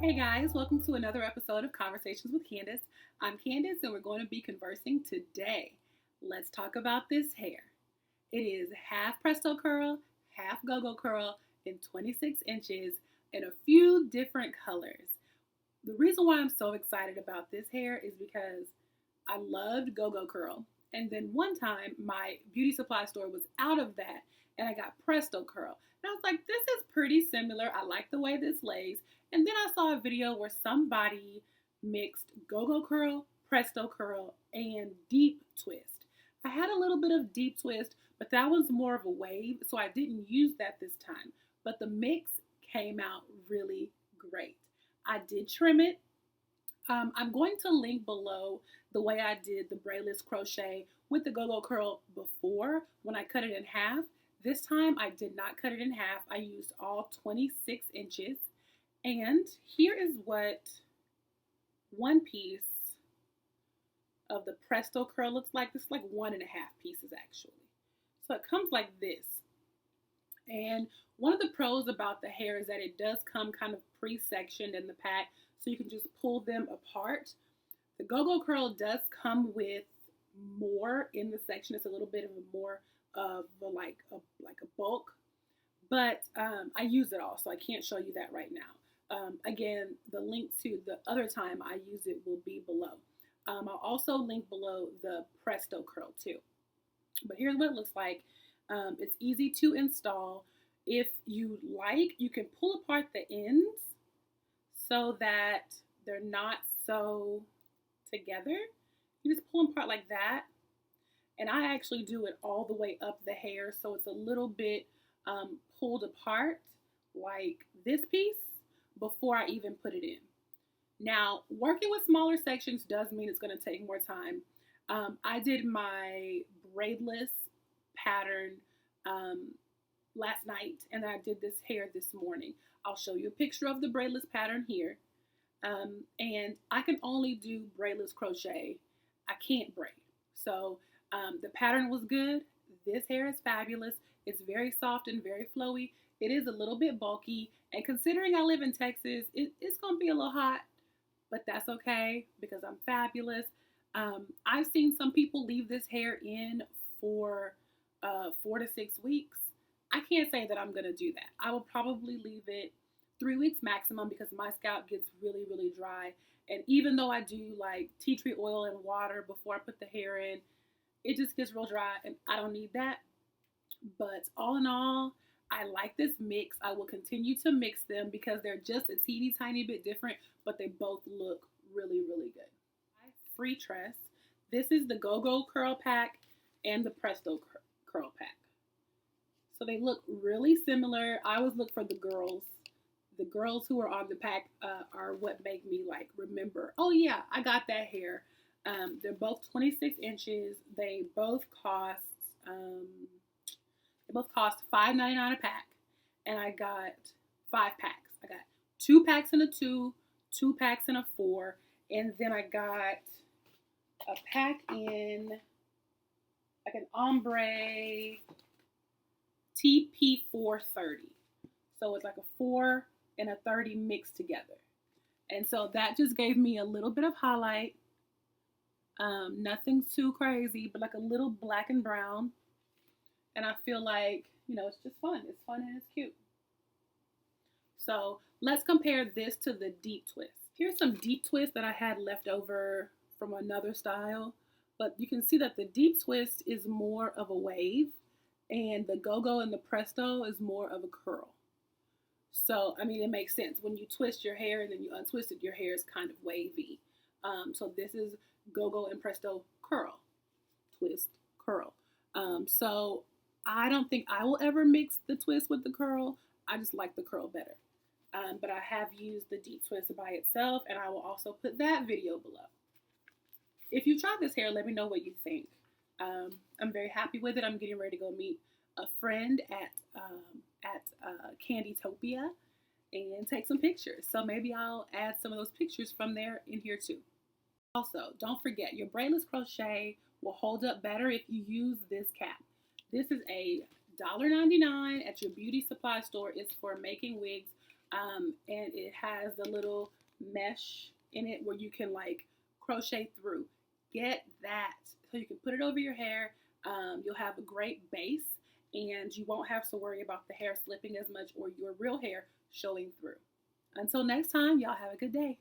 Hey guys, welcome to another episode of Conversations with Candace. I'm Candace and we're going to be conversing today. Let's talk about this hair. It is half Presto Curl, half Gogo Curl in 26 inches in a few different colors. The reason why I'm so excited about this hair is because I loved Gogo Curl. And then one time my beauty supply store was out of that and I got Presto Curl. And I was like, this is pretty similar. I like the way this lays. And then I saw a video where somebody mixed Gogo Curl, Presto Curl, and Deep Twist. I had a little bit of Deep Twist, but that was more of a wave, so I didn't use that this time. But the mix came out really great. I did trim it. I'm going to link below the way I did the braidless crochet with the Gogo Curl before when I cut it in half. This time I did not cut it in half. I used all 26 inches. And here is what one piece of the Presto Curl looks like. This is like 1.5 pieces actually. So it comes like this. And one of the pros about the hair is that it does come kind of pre-sectioned in the pack, so you can just pull them apart. The Gogo Curl does come with more in the section. It's a little bit of a more of like a bulk, but I use it all, so I can't show you that right now. Again, the link to the other time I use it will be below. I'll also link below the Presto Curl too. But here's what it looks like. It's easy to install. If you like, you can pull apart the ends so that they're not so together. You just pull them apart like that. And I actually do it all the way up the hair, so it's a little bit pulled apart like this piece before I even put it in. Now, working with smaller sections does mean it's going to take more time. I did my braidless pattern last night, and then I did this hair this morning. I'll show you a picture of the braidless pattern here. And I can only do braidless crochet. I can't braid. So the pattern was good. This hair is fabulous. It's very soft and very flowy. It is a little bit bulky, and considering I live in Texas, it's going to be a little hot, but that's okay because I'm fabulous. I've seen some people leave this hair in for 4 to 6 weeks. I can't say that I'm going to do that. I will probably leave it 3 weeks maximum because my scalp gets really, really dry. And even though I do like tea tree oil and water before I put the hair in, it just gets real dry and I don't need that. But all in all, I like this mix. I will continue to mix them because they're just a teeny tiny bit different, but they both look really, really good. Freetress. This is the Gogo Curl pack and the Presto Curl pack. So they look really similar. I always look for the girls. The girls who are on the pack are what make me like remember, oh yeah, I got that hair. They're both 26 inches. They both cost $5.99 a pack, and I got 5 packs. I got 2 packs in a 2, 2 packs in a 4, and then I got a pack in like an Ombre TP430. So it's like a 4 and a 30 mixed together. And so that just gave me a little bit of highlight. Nothing too crazy, but like a little black and brown. And I feel like, it's just fun. It's fun and it's cute. So let's compare this to the deep twist. Here's some deep twist that I had left over from another style. But you can see that the deep twist is more of a wave. And the Gogo and the Presto is more of a curl. So, it makes sense. When you twist your hair and then you untwist it, your hair is kind of wavy. So this is Gogo and Presto Curl. Twist, curl. So I don't think I will ever mix the twist with the curl. I just like the curl better. But I have used the deep twist by itself, and I will also put that video below. If you try this hair, let me know what you think. I'm very happy with it. I'm getting ready to go meet a friend at Candytopia and take some pictures. So maybe I'll add some of those pictures from there in here too. Also, don't forget, your braidless crochet will hold up better if you use this cap. This is a $1.99 at your beauty supply store. It's for making wigs and it has the little mesh in it where you can like crochet through. Get that so you can put it over your hair. You'll have a great base, and you won't have to worry about the hair slipping as much or your real hair showing through. Until next time, y'all have a good day.